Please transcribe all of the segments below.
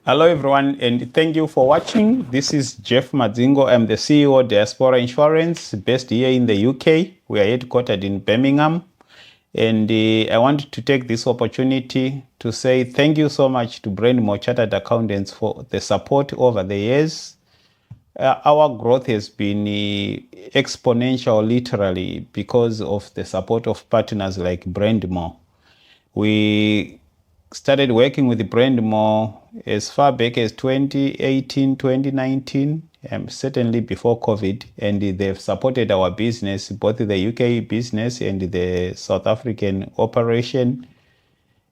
Hello everyone, and thank you for watching. This is Jeff Madzingwa. I'm the CEO of Diaspora Insurance, based here in the UK. We are headquartered in Birmingham. And I want to take this opportunity to say thank you so much to Brendmo Chartered Accountants for the support over the years. Our growth has been exponential, literally, because of the support of partners like Brendmo. We started working with Brendmo as far back as 2018, 2019, certainly before COVID, and they've supported our business, both the UK business and the South African operation,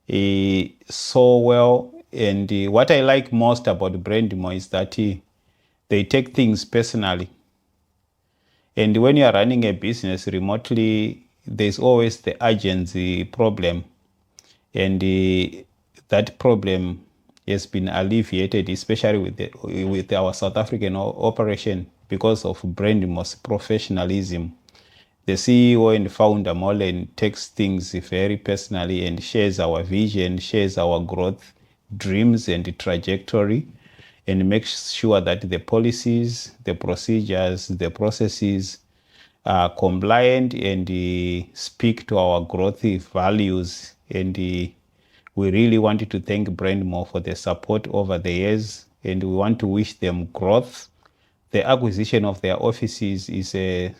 so well. And what I like most about Brendmo is that they take things personally. And when you are running a business remotely, there's always the urgency problem. And that problem has been alleviated, especially with our South African operation, because of Brendmo's professionalism. The CEO and founder, Molen, takes things very personally and shares our vision, shares our growth dreams and trajectory, and makes sure that the policies, the procedures, the processes are compliant and speak to our growth values. And we really wanted to thank Brendmo for the support over the years, and we want to wish them growth. The acquisition of their offices is a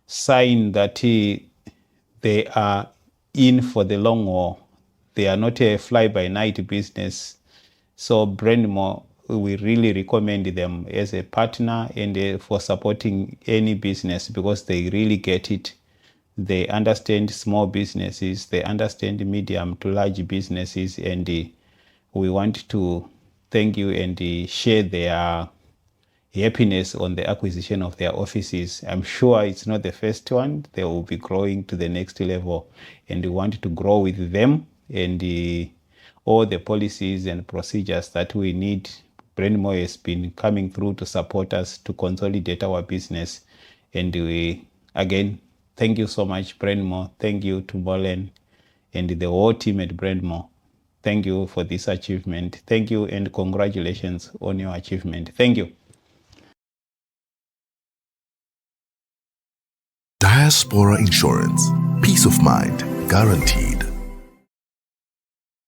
sign that they are in for the long haul. They are not a fly-by-night business. So Brendmo, we really recommend them as a partner and for supporting any business, because they really get it. They understand small businesses, they understand medium to large businesses, and we want to thank you and share their happiness on the acquisition of their offices. I'm sure it's not the first one. They will be growing to the next level, and we want to grow with them, and all the policies and procedures that we need. Brendmo has been coming through to support us to consolidate our business. And we, again, thank you so much, Brendmo. Thank you to Molen and the whole team at Brendmo. Thank you for this achievement. Thank you and congratulations on your achievement. Thank you. Diaspora Insurance. Peace of mind guaranteed.